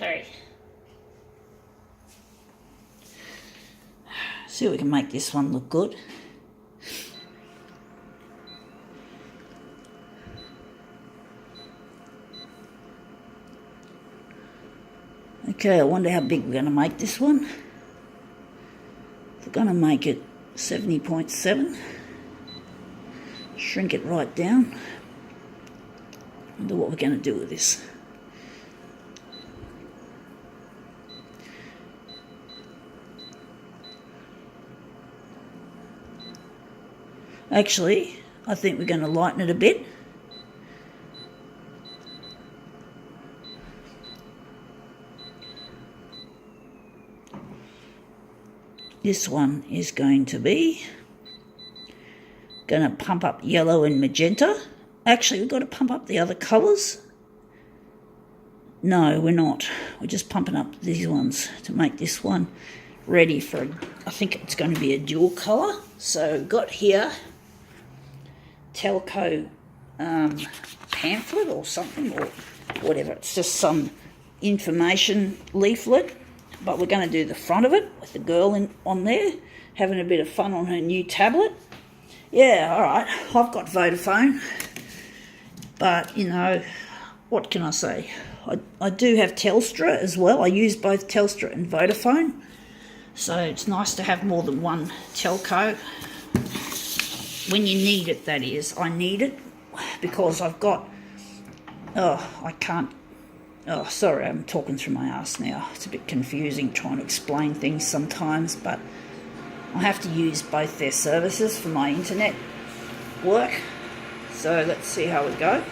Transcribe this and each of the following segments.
Okay. See if we can make this one look good. Okay, I wonder how big we're going to make this one. We're going to make it 70.7. Shrink it right down. Wonder what we're going to do with this. Actually, I think we're going to lighten it a bit. This one is going to pump up yellow and magenta. Actually, we've got to pump up the other colours. No, we're not. We're just pumping up these ones to make this one ready for, I think it's going to be a dual colour. So we've got here Telco pamphlet or something, or whatever. It's just some information leaflet. But we're going to do the front of it with the girl on there, having a bit of fun on her new tablet. Yeah, all right, I've got Vodafone. But, you know, what can I say? I do have Telstra as well. I use both Telstra and Vodafone. So it's nice to have more than one telco. When you need it, that is. I need it because I've got... Oh, sorry, I'm talking through my ass now. It's a bit confusing trying to explain things sometimes, but I have to use both their services for my internet work. So let's see how we go.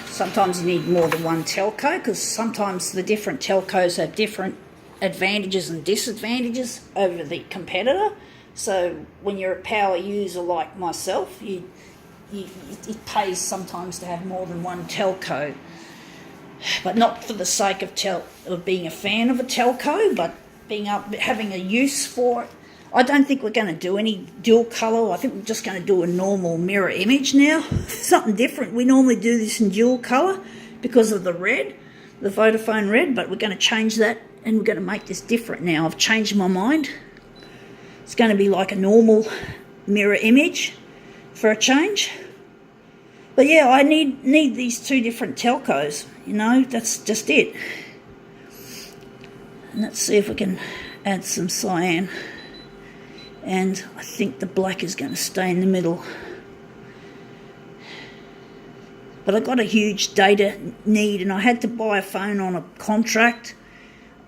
Sometimes you need more than one telco because sometimes the different telcos have different advantages and disadvantages over the competitor. So when you're a power user like myself, it pays sometimes to have more than one telco, but not for the sake of being a fan of a telco, but having a use for it. I don't think we're going to do any dual colour. I think we're just going to do a normal mirror image now. Something different. We normally do this in dual colour because of the red, the Vodafone red, but we're going to change that and we're going to make this different now. I've changed my mind. It's going to be like a normal mirror image for a change. But yeah, I need these two different telcos, you know, that's just it. And let's see if we can add some cyan. And I think the black is going to stay in the middle. But I got a huge data need and I had to buy a phone on a contract.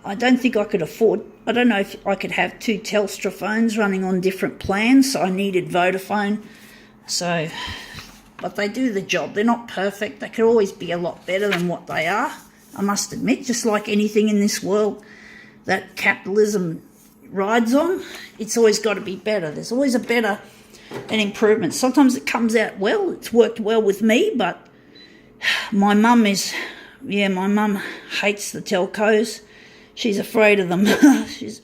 I don't think I could afford, I don't know if I could have two Telstra phones running on different plans, so I needed Vodafone. So, but they do the job. They're not perfect. They could always be a lot better than what they are, I must admit. Just like anything in this world that capitalism rides on, it's always got to be better. There's always an improvement. Sometimes it comes out well. It's worked well with me, but my mum hates the telcos. She's afraid of them.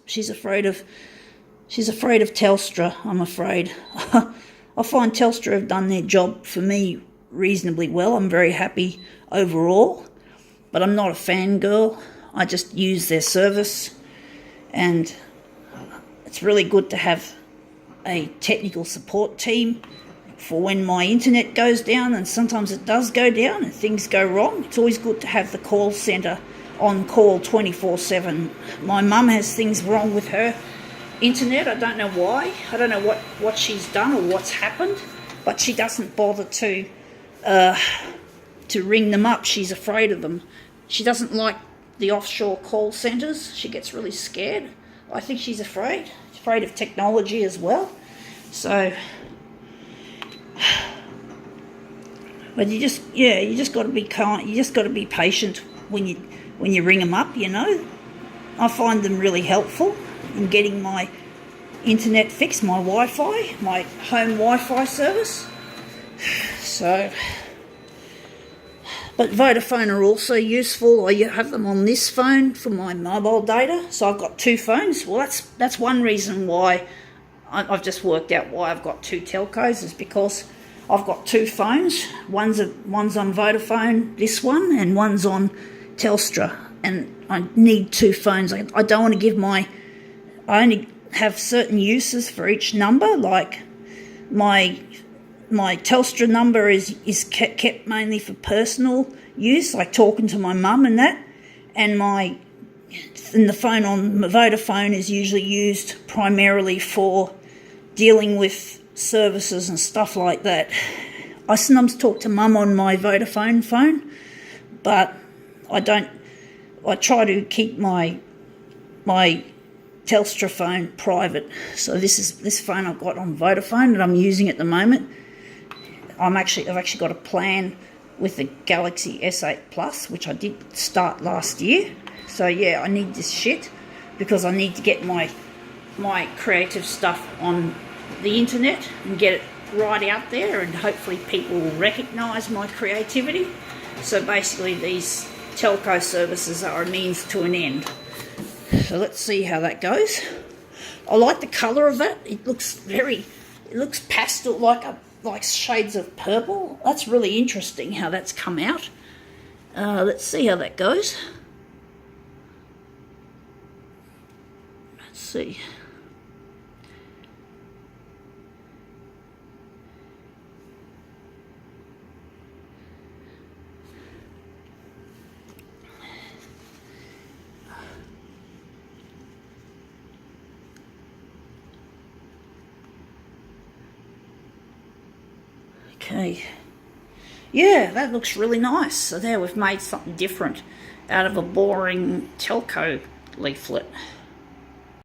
she's afraid of Telstra, I'm afraid. I find Telstra have done their job for me reasonably well. I'm very happy overall, but I'm not a fangirl. I just use their service, and it's really good to have a technical support team for when my internet goes down, and sometimes it does go down and things go wrong. It's always good to have the call centre on call 24/7. My mum has things wrong with her internet. I don't know why. I don't know what she's done or what's happened, but she doesn't bother to ring them up. She's afraid of them. She doesn't like the offshore call centres. She gets really scared. I think she's afraid. She's afraid of technology as well. So, but you just got to be kind. You just got to be patient when you ring them up. You know, I find them really helpful in getting my internet fixed, my Wi-Fi, my home Wi-Fi service. So, but Vodafone are also useful. I have them on this phone for my mobile data. So I've got two phones. Well, that's one reason why I've just worked out why I've got two telcos, is because I've got two phones. One's on Vodafone, this one, and one's on Telstra. And I need two phones. I don't want to give I only have certain uses for each number. Like my Telstra number is kept mainly for personal use, like talking to my mum and that. And the phone on Vodafone is usually used primarily for dealing with services and stuff like that. I sometimes talk to mum on my Vodafone phone, but I try to keep my Telstra phone private. So this phone I've got on Vodafone that I'm using at the moment. I've actually got a plan with the Galaxy S8 Plus, which I did start last year. So yeah, I need this shit because I need to get my creative stuff on the internet and get it right out there, and hopefully people will recognise my creativity. So basically these telco services are a means to an end. So let's see how that goes. I like the colour of it. It looks pastel, like shades of purple. That's really interesting how that's come out. Let's see how that goes. Let's see. Okay, yeah, that looks really nice. So there we've made something different out of a boring telco leaflet.